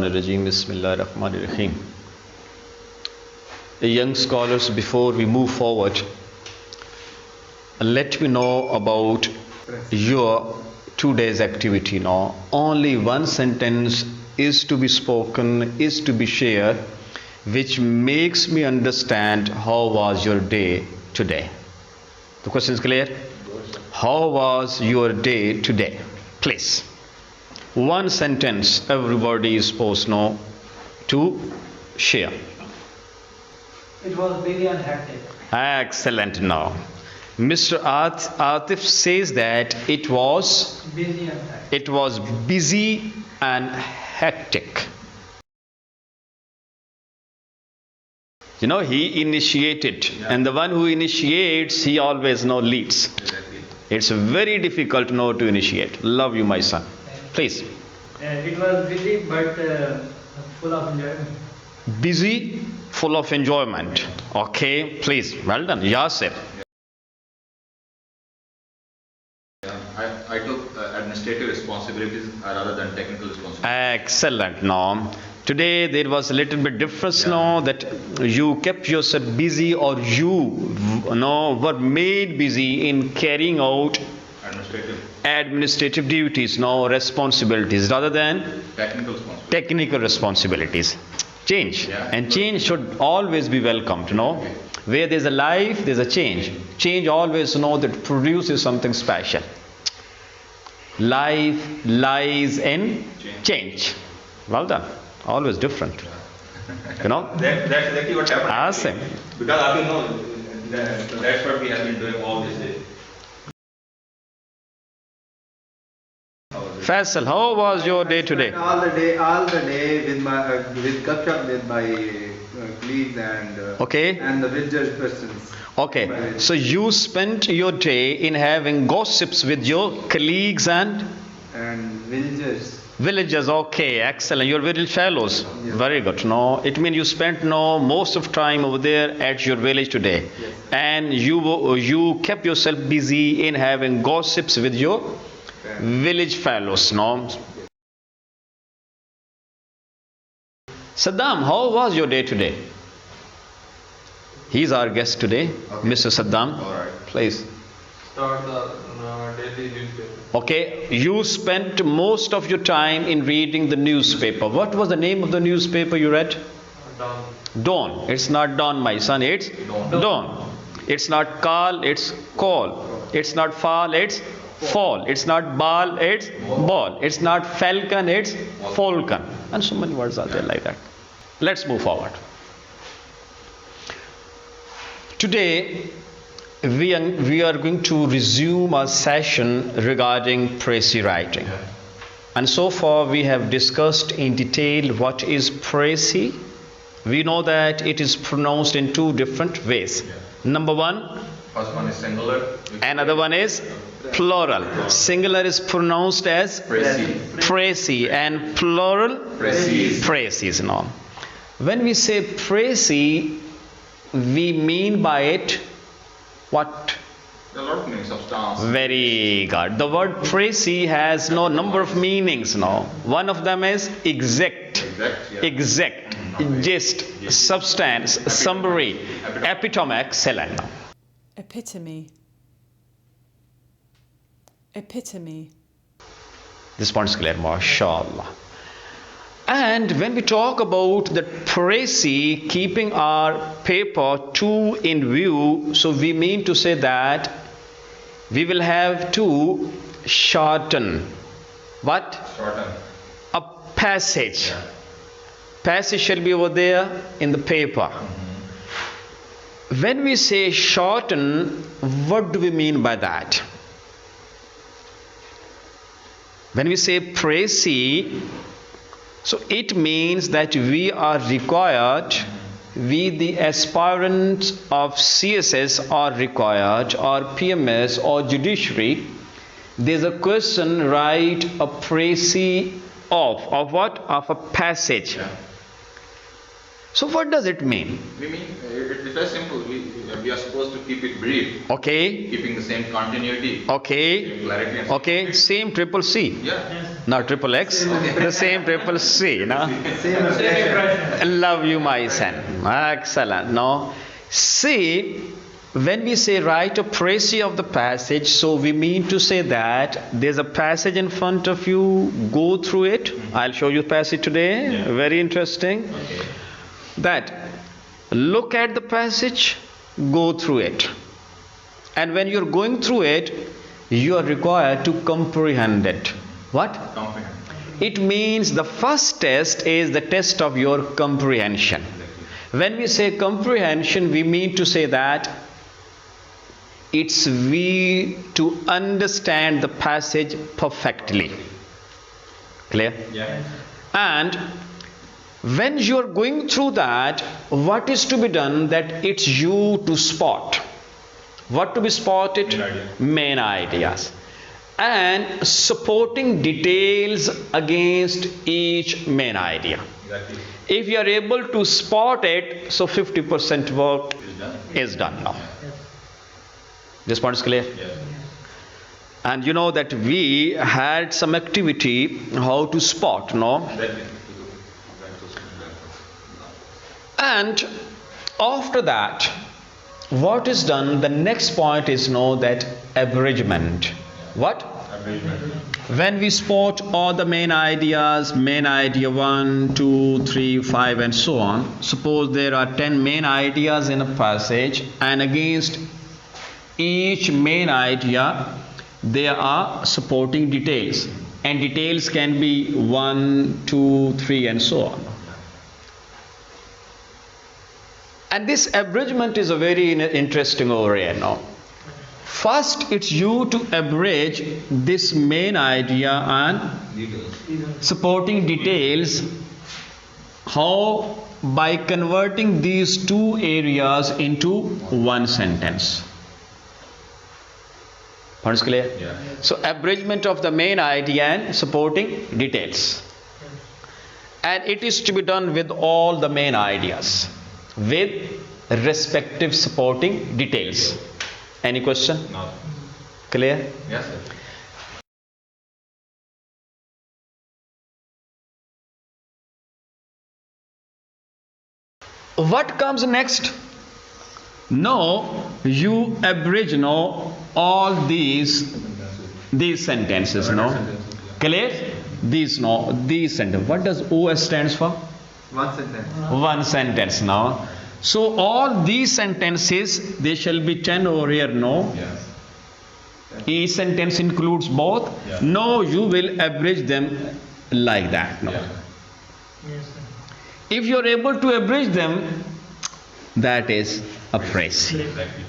Rajim. Bismillahirrahmanirrahim. Young scholars, before we move forward, let me know about your today's activity now. Only one sentence is to be spoken, is to be shared, which makes me understand how was your day today. The question is clear? How was your day today? Please. One sentence everybody is supposed now to share. It was busy and hectic. Excellent. Now, Mr. Atif says that it was Busy and hectic. it was busy and hectic. You know, he initiated, and the one who initiates, he always leads. It's very difficult now to initiate. Love you, my son. Please. It was busy but full of enjoyment. Busy, full of enjoyment. Okay, please. Well done. Yasir. I took administrative responsibilities rather than technical responsibilities. Excellent. Now, today there was a little bit difference now that you kept yourself busy, or you were made busy in carrying out administrative duties, responsibilities, rather than technical responsibilities. Change. And change should always be welcomed. Where there's a life, there's a change. Change always that produces something special. Life lies in change. Well done. Always different. That's exactly what happened. Awesome. Because that's what we have been doing all this day. Faisal, how was your day today? All the day with my with Gupshup with my colleagues and the villagers persons. Okay, so you spent your day in having gossips with your colleagues and villagers. Okay, excellent. Your village fellows. Yes. Very good. It means you spent most of time over there at your village today, Yes. and you kept yourself busy in having gossips with your village fellows. Saddam, how was your day today? He's our guest today, Okay. Mr. Saddam. All right. Please. Start the daily newspaper. Okay, you spent most of your time in reading the newspaper. What was the name of the newspaper you read? Down. Dawn. It's not dawn, my son. It's dawn. It's not call, it's call. It's not fall, it's fall. It's not ball, it's ball. It's not falcon, it's falcon. And so many words are there like that. Let's move forward. Today, we are going to resume our session regarding Précis writing. And so far we have discussed in detail what is Précis. We know that it is pronounced in two different ways. Number one, First one is singular. another one is plural. Singular is pronounced as Précis, and plural Précis. When we say Précis, we mean by it what? There are a lot of meanings, substance. Very good. The word Précis has no number of meanings now. One of them is exact, gist, substance, summary, epitome. Excellent. Epitome. This point is clear, mashallah. And when we talk about the Précis, keeping our paper two in view, so we mean to say that we will have to shorten. What? Shorten. A passage. Passage shall be over there in the paper. When we say shorten, what do we mean by that? When we say Précis, so it means that we are required, we the aspirants of CSS are required, or PMS or judiciary, there's a question, write a Précis of what? Of a passage. So what does it mean? We mean, it's very simple. We are supposed to keep it brief. Okay. Keeping the same continuity. Okay. Same clarity. And Okay. Same triple C. Yeah. not triple X, the same triple C, no? Same impression. Love you, my son. Excellent. No, see, when we say write a précis of the passage, so we mean to say that there's a passage in front of you, go through it. I'll show you passage today. Very interesting. Okay. That look at the passage, go through it. And when you're going through it, you are required to comprehend it. What? Comprehend. It means the first test is the test of your comprehension. When we say comprehension, we mean to say that it's we to understand the passage perfectly. Clear? Yeah. And when you are going through that, what is to be done? That it's you to spot. What to be spotted? Main idea. Main ideas. And supporting details against each main idea. Exactly. If you are able to spot it, so 50% work Is done. is done now. This point is clear? Yes. And you know that we had some activity how to spot, no? Exactly. And after that, what is done? The next point is know that abridgement. What? Abridgement. When we spot all the main ideas, main idea 1, 2, 3, 5 and so on. Suppose there are 10 main ideas in a passage, and against each main idea there are supporting details, and details can be 1, 2, 3 and so on. And this abridgement is a very interesting over here now. First, it's you to abridge this main idea and supporting details. How? By converting these two areas into one sentence. What is clear? Yeah. So, abridgement of the main idea and supporting details. And it is to be done with all the main ideas, with respective supporting details. Any question? No. Clear? Yes, sir. What comes next? No, you abridge no all these sentences. No, clear? These sentences. What does OS stands for? One sentence. One sentence. Now, so all these sentences, they shall be 10 over here. No, Yes. each sentence includes both. Yeah. No, you will abridge them like that. No. Yeah. Yes, sir. If you are able to abridge them, that is a Précis. Exactly.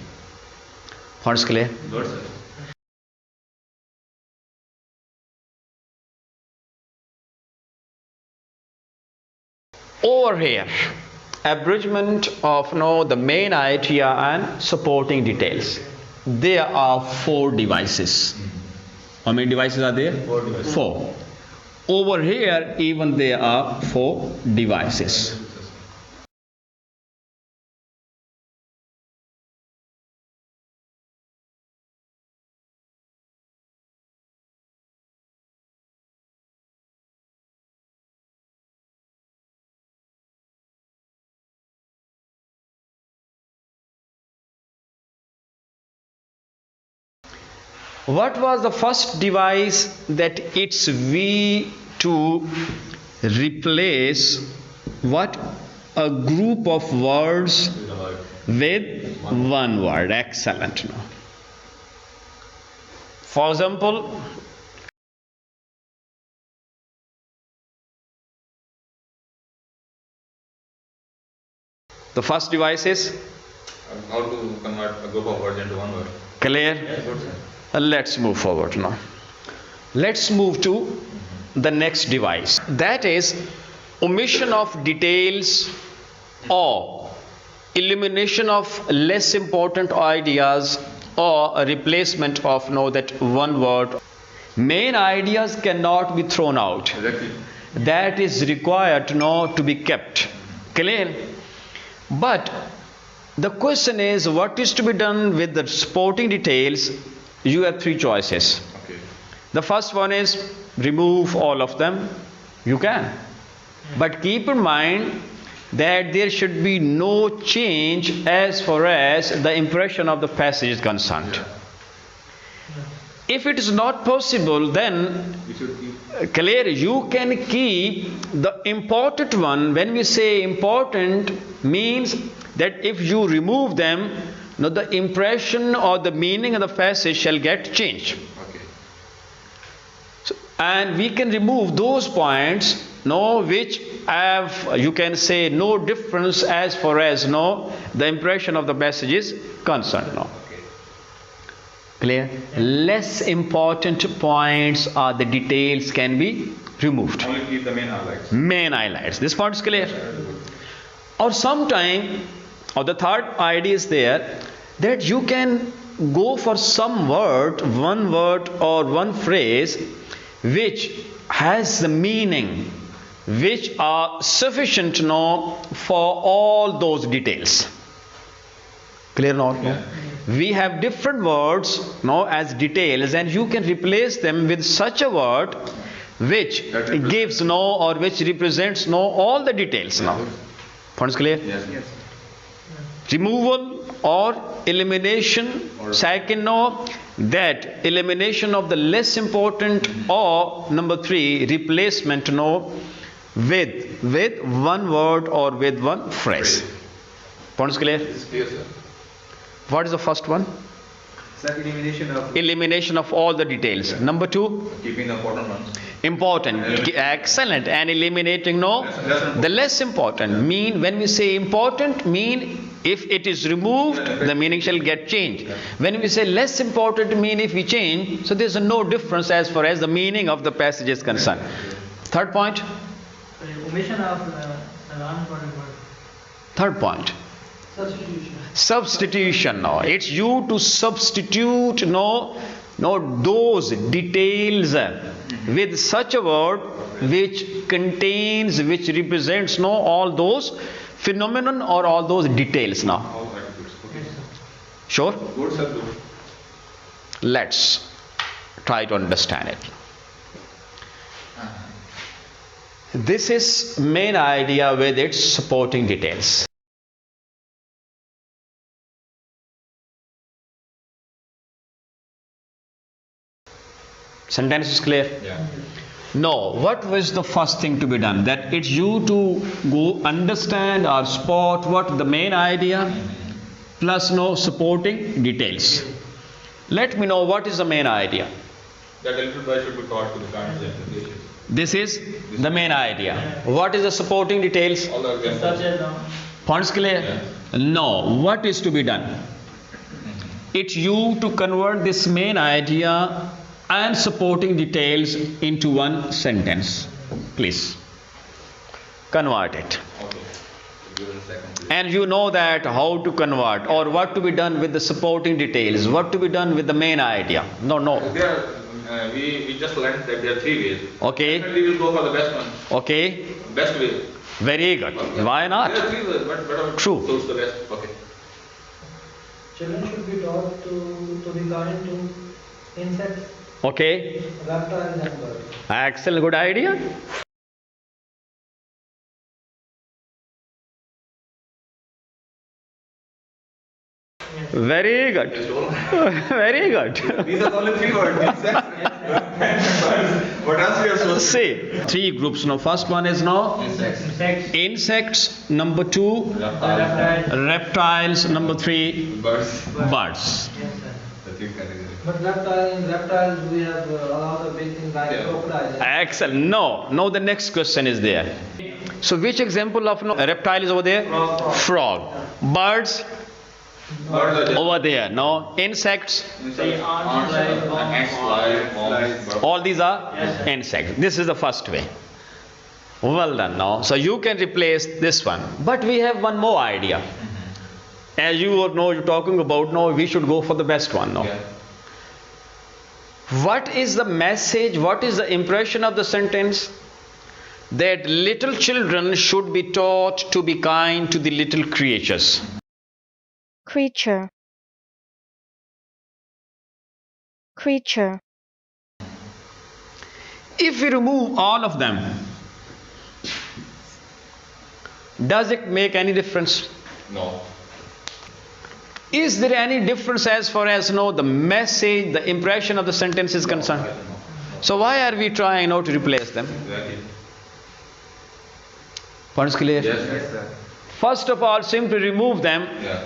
What's clear? Good, sir. Over here, abridgment of the main idea and supporting details. There are 4 devices. How many devices are there? 4 devices. 4. Over here, even there are 4 devices. What was the first device? That it's we to replace what? A group of words with one word. Excellent. For example, the first device is How to convert a group of words into one word? clear. Yes, good, sir. Let's move forward now. Let's move to the next device. That is omission of details or elimination of less important ideas or a replacement of that one word. Main ideas cannot be thrown out. Exactly. That is required to be kept. Clear? But the question is, what is to be done with the supporting details? You have 3 choices. Okay. The first one is remove all of them, you can. But keep in mind that there should be no change as far as the impression of the passage is concerned. If it is not possible, then clear, you can keep the important one. When we say important, means that if you remove them, now the impression or the meaning of the passage shall get changed. Okay. So, and we can remove those points, no, which have, you can say, no difference as far as, no, the impression of the passage is concerned. No. Clear? Less important points or the details can be removed. Only keep the main highlights. Main highlights. This point is clear. Or sometime, or the third idea is there, that you can go for some word, one word or one phrase which has the meaning which are sufficient to know for all those details. Clear or not? Yeah. We have different words now as details, and you can replace them with such a word which gives no or which represents no all the details now. Points clear? Yes. Removal or elimination. Second, no, that elimination of the less important, or number 3, replacement, no, with one word or with one phrase. Points clear? It's clear, sir. What is the first one? Sir, Elimination of all the details. Number 2, Keeping the important ones. important. Excellent. And eliminating, no, the less important. Mean, when we say important, mean if it is removed, the meaning shall get changed. When we say less important, mean if we change, so there is no difference as far as the meaning of the passage is concerned. Third point. Omission of unimportant word. Third point. Substitution. Substitution. No, it's you to substitute, no, those details with such a word which contains, which represents, no, all those phenomenon or all those details. Now, All attributes. Okay. sure. Good, sir. Good. Let's try to understand it. This is main idea with its supporting details. Sentence is clear? Yeah. No, what was the first thing to be done? That it's you to go understand or spot what the main idea plus no supporting details. Let me know what is the main idea. That a little boy should be taught to the kinds of applications. This is the main idea. What is the supporting details? All the Such examples. as Points clear? No, what is to be done? It's you to convert this main idea and supporting details into one sentence. Please convert it. Okay. Give us a second, please. And you know that how to convert or what to be done with the supporting details, what to be done with the main idea. No. We just learned that there are 3 ways. Okay. Definitely we will go for the best one. Okay. Best way. Very good. Okay. Why not? There are 3 ways, but whatever True. suits the best. Okay. children should be taught to be kind to insects, Okay. reptiles and birds. Excellent. Good idea. Very good. Very good. These are only 3 words. What else we have so See, 3 groups. Now, first one is now Insects, insects. Number 2, reptiles. reptiles. Number 3, Birds. birds. Yes, sir. The 3 categories. But reptiles we have a lot of big things like Yeah. crocodiles. Excellent. No, the next question is there. So, which example of no, reptile is over there? Frog. Birds Birds are just over there. No. Insects. insects, ants, ants, flies, ants, worms, flies, birds. All these are Yes, sir. insects. This is the first way. Well done now. So you can replace this one. But we have one more idea. As you know, you're talking about, no, we should go for the best one now. Yeah. What is the message? What is the impression of the sentence? That little children should be taught to be kind to the little creatures. Creature. Creature. If we remove all of them, does it make any difference? No. Is there any difference as far as the message, the impression of the sentence is concerned? So why are we trying now to replace them? Exactly. Points clear? Yes. Yes, sir. First of all, simply remove them. Yeah.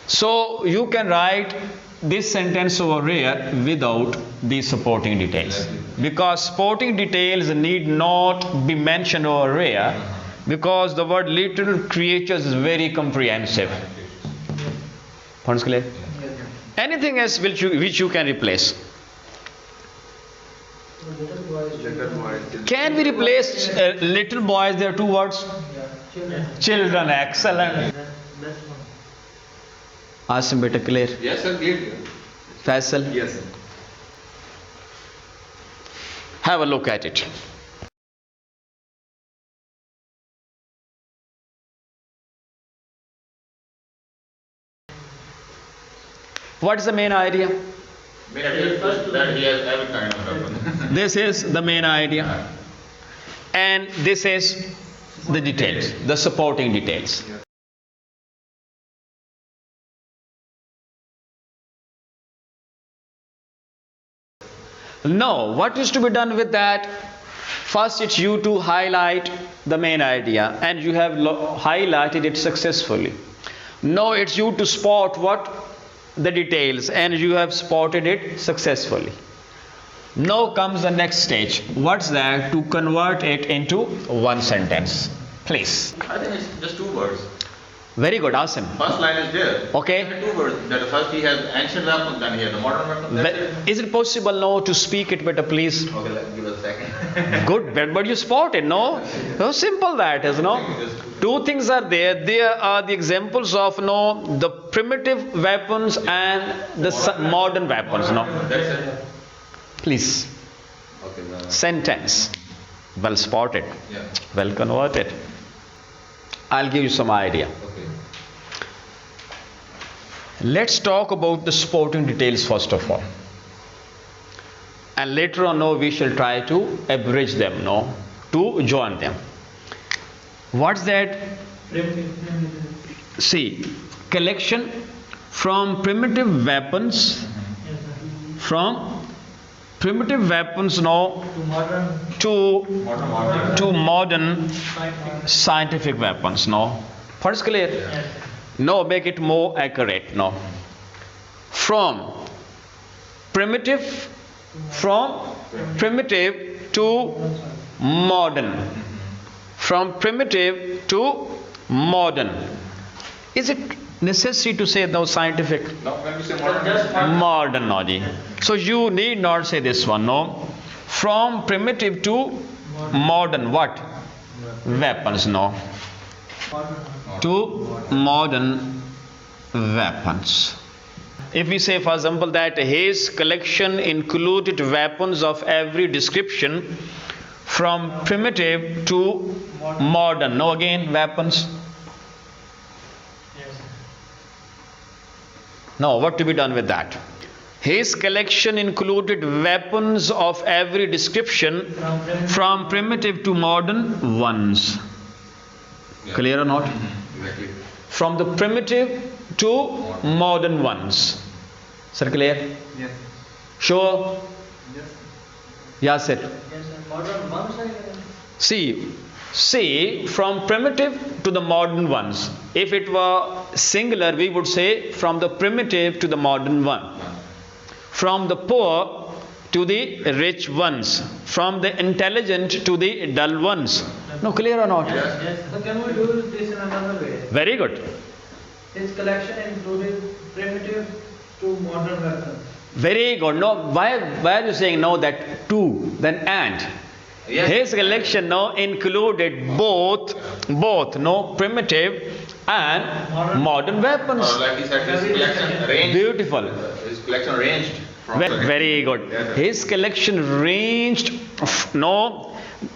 So you can write this sentence over here without the supporting details. Exactly. Because supporting details need not be mentioned over here, because the word little creatures is very comprehensive. Points clear? Anything else which you can replace? Little boys. Little boys. Can we replace little boys? There are two words. Yeah, children. Children, excellent. That's one. Asim beta clear? Yes, sir. Clear. Faisal? Yes, sir. Have a look at it. What is the main idea? Main idea is that he has every kind of weapon. This is the main idea. And this is the details, the supporting details. Now, what is to be done with that? First, it's you to highlight the main idea, and you have highlighted it successfully. Now, it's you to spot what? The details, and you have spotted it successfully. Now comes the next stage. What's that? To convert it into one sentence. Please. I think it's just two words. Very good, Asim. First line is there. Okay. Second two words. That first he has ancient weapons, then he has the modern weapons. That's it. Is it possible now to speak it better, please? Okay, give us a second. Good, but you spotted, no? How simple that is, no? Two things are there. There are the examples of the primitive weapons and the modern weapons, no? That's it. Please. Okay, well, Sentence. Well spotted. yeah. Well converted. I'll give you some idea. Okay. Let's talk about the supporting details first of all. And later on, we shall try to abridge them, to join them. What's that? Primitive. See, collection from primitive weapons, Yes, sir. from primitive weapons To modern. to modern scientific weapons, First clear? Yes. No, make it more accurate, From primitive to modern. From primitive to modern. Is it necessary to say now scientific? Now when we say modern, Just Modern, no, ji. So you need not say this one, From primitive to modern, what? Weapons, Modern. To modern weapons. If we say, for example, that his collection included weapons of every description from primitive to modern. No, again, weapons. Yes, sir. No, what to be done with that? His collection included weapons of every description from primitive to modern ones. Yeah. Clear or not? Exactly. From the primitive to modern ones. Sir, clear? Yes. Sure? Yes. Yes, sir. Yes, sir. Modern one side. See, from primitive to the modern ones. If it were singular, we would say from the primitive to the modern one. From the poor to the rich ones. From the intelligent to the dull ones. No, clear or not? Yes. Yes. So can we do this in another way? Very good. His collection included primitive to modern weapons. Very good. No, why are you saying no that to, then and? Yes. His collection included both primitive and modern weapons. Or like he said, his collection ranged. Beautiful. His collection ranged from. Very good. His collection ranged,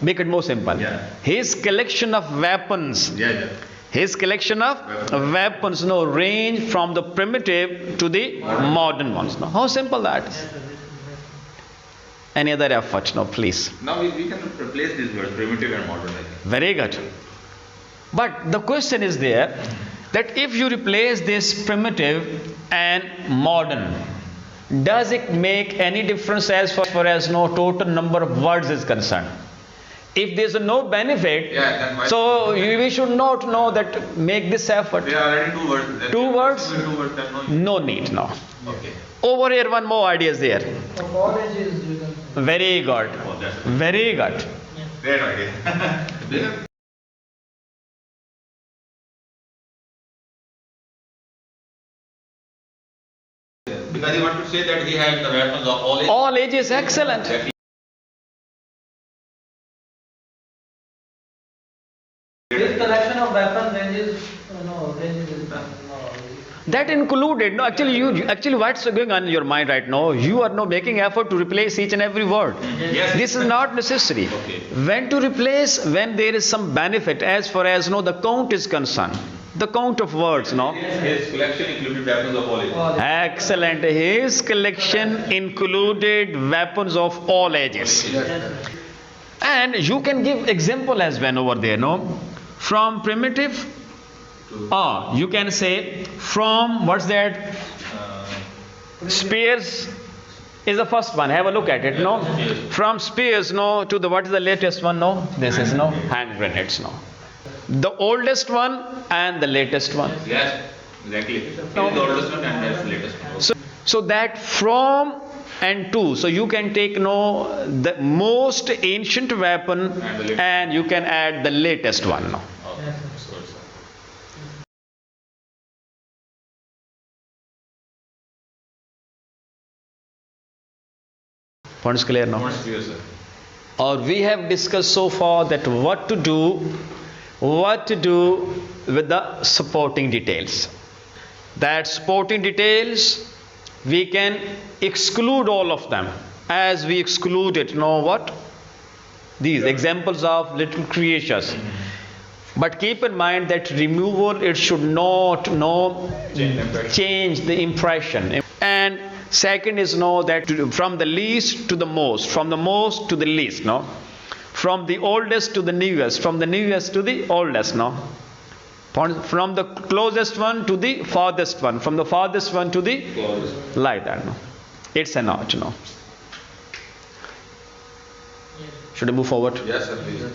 make it more simple. Yeah. His collection of weapons. Yeah. His collection of weapons range from the primitive to the modern ones. How simple that is. Yes, sir. Any other effort? No, please. Now we can replace these words, primitive and modern. I think. Very good. But the question is there that if you replace this primitive and modern, does it make any difference as far as no total number of words is concerned? If there is no benefit, so we should not know that make this effort. There are already two words. Two words? No need, no. Okay. Over here, one more idea is there. Of all ages, you can. Very good. Very good. Great idea. Because he wants to say that he had the weapons of all ages. All ages, excellent. This collection of weapon ranges, ranges is That included, no, actually what's going on in your mind right now, you are now making effort to replace each and every word. Yes. This is not necessary. Okay. When to replace, when there is some benefit as far as the count is concerned. The count of words, no? His collection included weapons of all ages. Excellent. His collection included weapons of all ages. And you can give example as well over there, no? From primitive, you can say from, what's that? Spears is the first one. Have a look at it, no? From spears, no, to the, what is the latest one, no? This is, no? Hand grenades, no? The oldest one and the latest one. Yes, exactly. He is the oldest one and that's the latest one. So that from and to, so you can take the most ancient weapon and you can add the latest one. No? Okay. Points clear now? Points clear, sir. Or we have discussed so far that what to do with the supporting details. That supporting details, we can exclude all of them as we excluded, what? These examples of little creatures. But keep in mind that removal, it should not change the impression. And second is that from the least to the most, from the most to the least, from the oldest to the newest, from the newest to the oldest, from the closest one to the farthest one, from the farthest one to the Closest. like that. It's an art. Should I move forward? Yes, sir, please.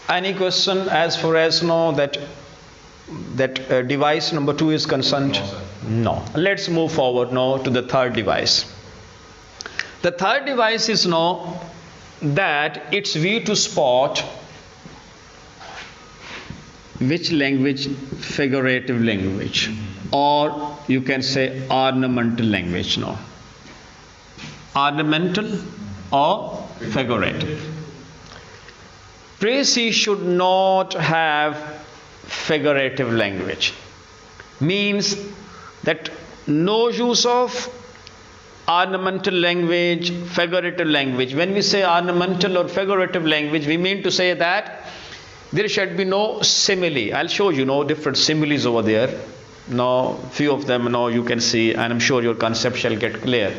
Any question as far as that device number 2 is concerned? No, sir. No. Let's move forward now to the third device. The third device is that it's we to spot which language, figurative language, or you can say ornamental language. Ornamental or figurative. Precis should not have figurative language. Means that no use of ornamental language, figurative language. When we say ornamental or figurative language, we mean to say that there should be no simile. I'll show you different similes over there. Few of them you can see, and I'm sure your concept shall get clear.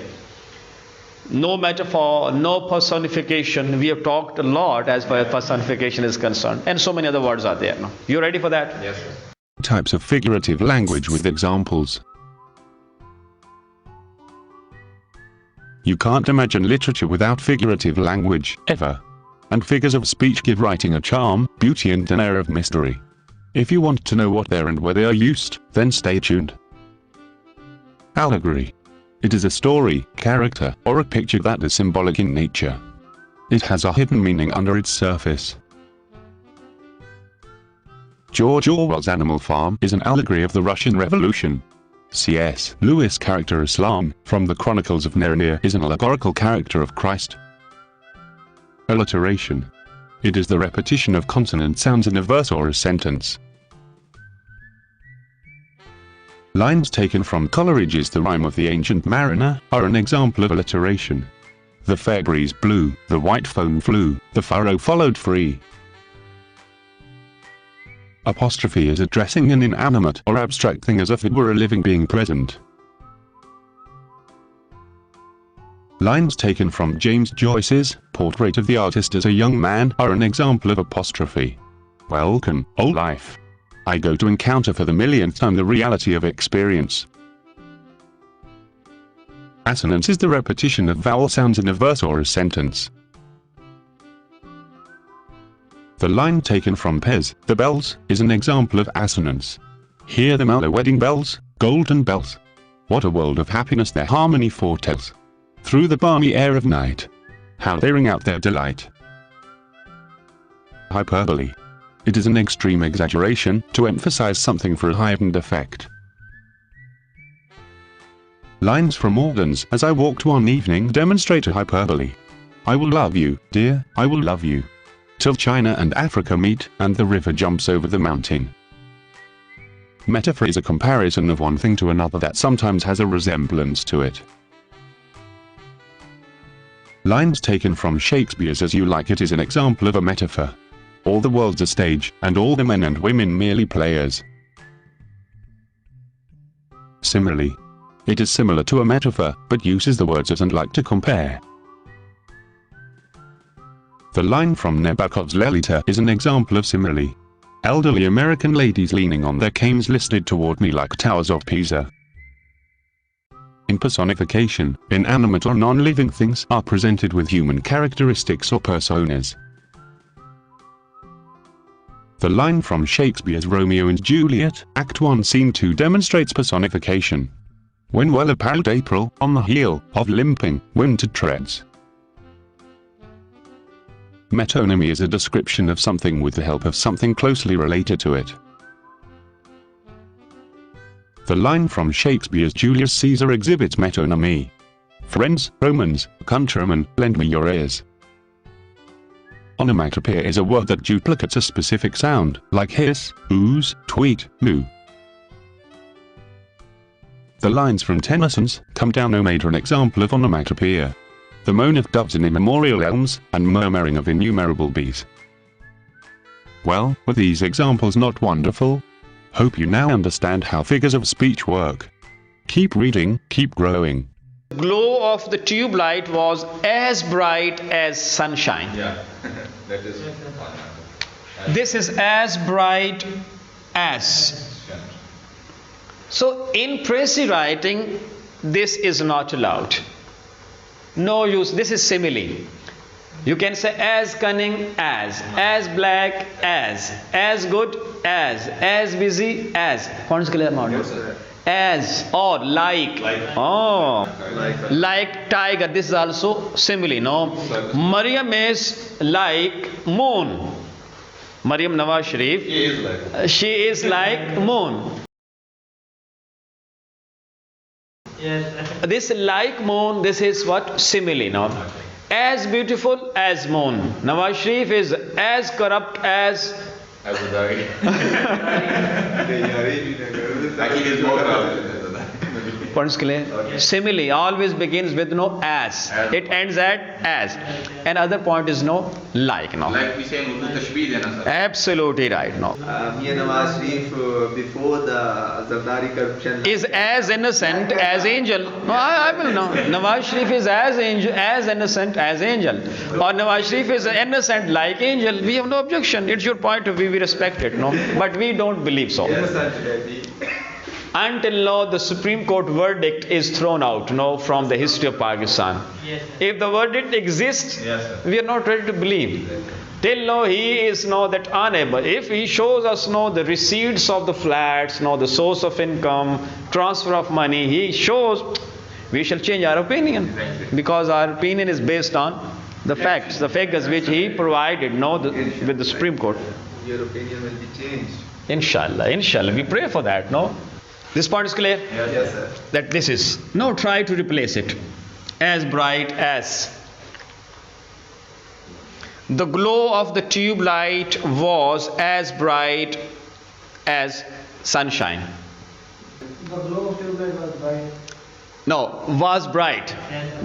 No metaphor, no personification. We have talked a lot as far as personification is concerned, and so many other words are there. You ready for that? Yes, sir. Types of figurative language with examples. You can't imagine literature without figurative language, ever. And figures of speech give writing a charm, beauty and an air of mystery. If you want to know what they are and where they are used, then stay tuned. Allegory. It is a story, character, or a picture that is symbolic in nature. It has a hidden meaning under its surface. George Orwell's Animal Farm is an allegory of the Russian Revolution. C.S. Lewis' character Islam, from the Chronicles of Narnia, is an allegorical character of Christ. Alliteration. It is the repetition of consonant sounds in a verse or a sentence. Lines taken from Coleridge's The Rime of the Ancient Mariner are an example of alliteration. The fair breeze blew, the white foam flew, the furrow followed free. Apostrophe is addressing an inanimate or abstract thing as if it were a living being present. Lines taken from James Joyce's Portrait of the Artist as a Young Man are an example of apostrophe. Welcome, old life. I go to encounter for the millionth time the reality of experience. Assonance is the repetition of vowel sounds in a verse or a sentence. The line taken from Pez, the bells, is an example of assonance. Hear the mellow wedding bells, golden bells. What a world of happiness their harmony foretells. Through the balmy air of night, how they ring out their delight. Hyperbole. It is an extreme exaggeration to emphasize something for a heightened effect. Lines from organs as I walked one evening demonstrate a hyperbole. I will love you, dear, I will love you. Till China and Africa meet, and the river jumps over the mountain. Metaphor is a comparison of one thing to another that sometimes has a resemblance to it. Lines taken from Shakespeare's As You Like It is an example of a metaphor. All the world's a stage, and all the men and women merely players. Similarly, it is similar to a metaphor, but uses the words as and like to compare. The line from Nabokov's Lolita is an example of simile. Elderly American ladies leaning on their canes listed toward me like towers of Pisa. In personification, inanimate or non-living things are presented with human characteristics or personas. The line from Shakespeare's Romeo and Juliet, Act 1 Scene 2 demonstrates personification. When well-apparelled April, on the heel of limping, winter treads. Metonymy is a description of something with the help of something closely related to it. The line from Shakespeare's Julius Caesar exhibits metonymy. Friends, Romans, countrymen, lend me your ears. Onomatopoeia is a word that duplicates a specific sound, like hiss, ooze, tweet, moo. The lines from Tennyson's Come Down O Maid are an example of onomatopoeia. The moan of doves in immemorial elms, and murmuring of innumerable bees. Well, were these examples not wonderful? Hope you now understand how figures of speech work. Keep reading, keep growing. The glow of the tube light was as bright as sunshine. Yeah, that is. This is as bright as. So in Precis writing, this is not allowed. No use. This is simile. You can say as cunning as black as good as busy as. As or like. Oh, like tiger. This is also simile. No, Maryam is like moon. Maryam Nawaz Sharif. She is like moon. Yes. This like moon, this is what? Simile. No? As beautiful as moon. Nawaz Sharif is as corrupt as As a guy. Actually, it is more corrupt. Points clear? Simile always begins with no as. It ends at as. And other point is no like. No. Like we say in Urdu, tashbih dena, sir. Absolutely right. No. Mia Nawaz Sharif before the Zardari corruption Is as innocent as angel. No, I will know. Nawaz Sharif is as innocent as angel. Or Nawaz Sharif is innocent like angel. We have no objection. It's your point of view. We respect it. No, but we don't believe so. Until now, the Supreme Court verdict is thrown out. No, from the history of Pakistan. Yes. If the verdict exists, we are not ready to believe. Till now, he is now that unable. If he shows us now the receipts of the flats, now the source of income, transfer of money, he shows, we shall change our opinion, because our opinion is based on the facts, the figures which he provided, no, with the Supreme Court. your opinion will be changed. Inshallah, we pray for that. No, this point is clear. Yes, sir. That this is. Now try to replace it. As bright as. The glow of the tube light was as bright as sunshine. The glow of tube light was bright. No, was bright.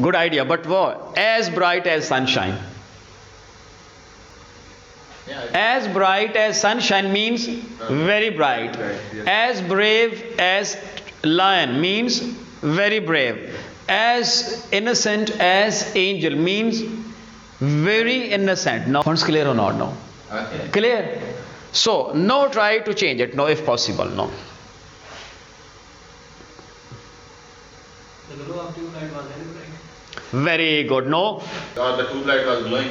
Good idea, but what? As bright as sunshine. As bright as sunshine means very bright. As brave as lion means very brave. As innocent as angel means very innocent. Now, points clear or not? No. Clear. So, no try to change it. No, if possible. No. The glow of tubelight was very bright. Very good. No. Or the tubelight was glowing.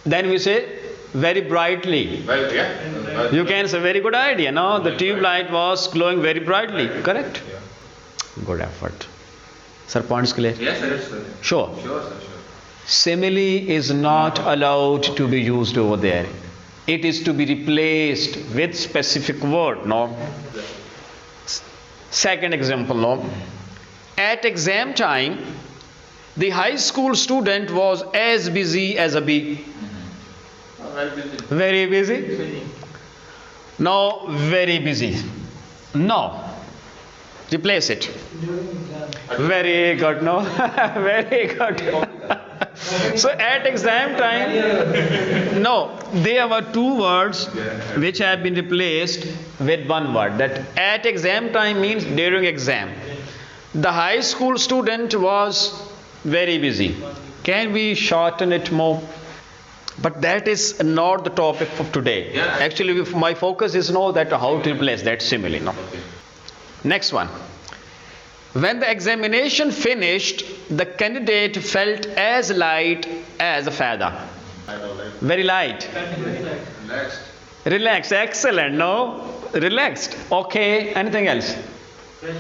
Then we say very brightly. Well, yeah. You can say very good idea. No, the tube light was glowing very brightly. Correct? Yeah. Good effort. Sir, points clear? Yes, sir. Sure. Sure, sir. Sure. Simile is not allowed to be used over there. It is to be replaced with specific word. No. Second example. No. At exam time, the high school student was as busy as a bee. Very busy. Very busy? No, very busy. No. Replace it. During exam. Very good, no? Very good. So at exam time, no, there were two words which have been replaced with one word. That at exam time means during exam. The high school student was very busy. Can we shorten it more? But that is not the topic of today. Yeah. Actually, my focus is now that how to replace that simile. No. Okay. Next one. When the examination finished, the candidate felt as light as a feather. Very light. Relaxed. Relaxed. Excellent. No? Relaxed. Okay. Anything else? Fresh.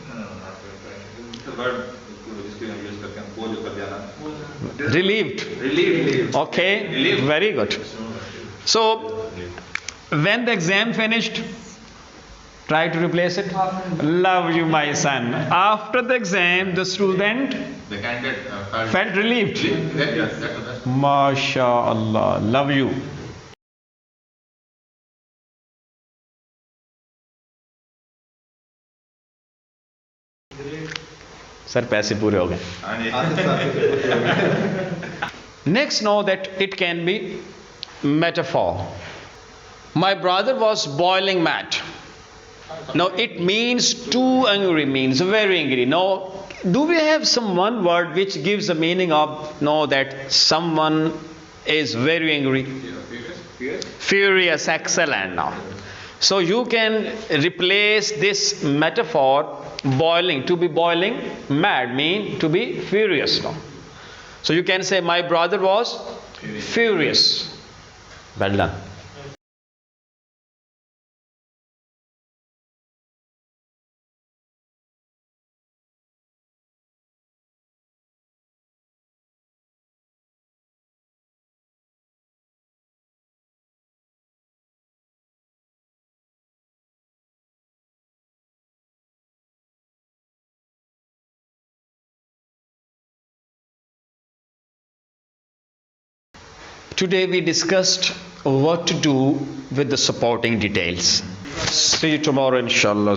No, not very. The word जिसको हम use करते हैं वो जो कर दिया ना. Relieved. Relieved. Okay. Relieved. Very good. So, when the exam finished, try to replace it. Love you, my son. After the exam, the student The candidate felt relieved. Yes, that's the best. MashaAllah. Love you. Sir पैसे पूरे हो गए. Next, know that it can be metaphor. My brother was boiling mad. Now it means too angry, means very angry. Now, do we have some one word which gives the meaning of know that someone is very angry? Furious. Furious, excellent. Now, so you can replace this metaphor boiling, to be boiling mad mean to be furious. Now, so you can say my brother was furious. Well done. Today we discussed what to do with the supporting details. See you tomorrow, inshallah.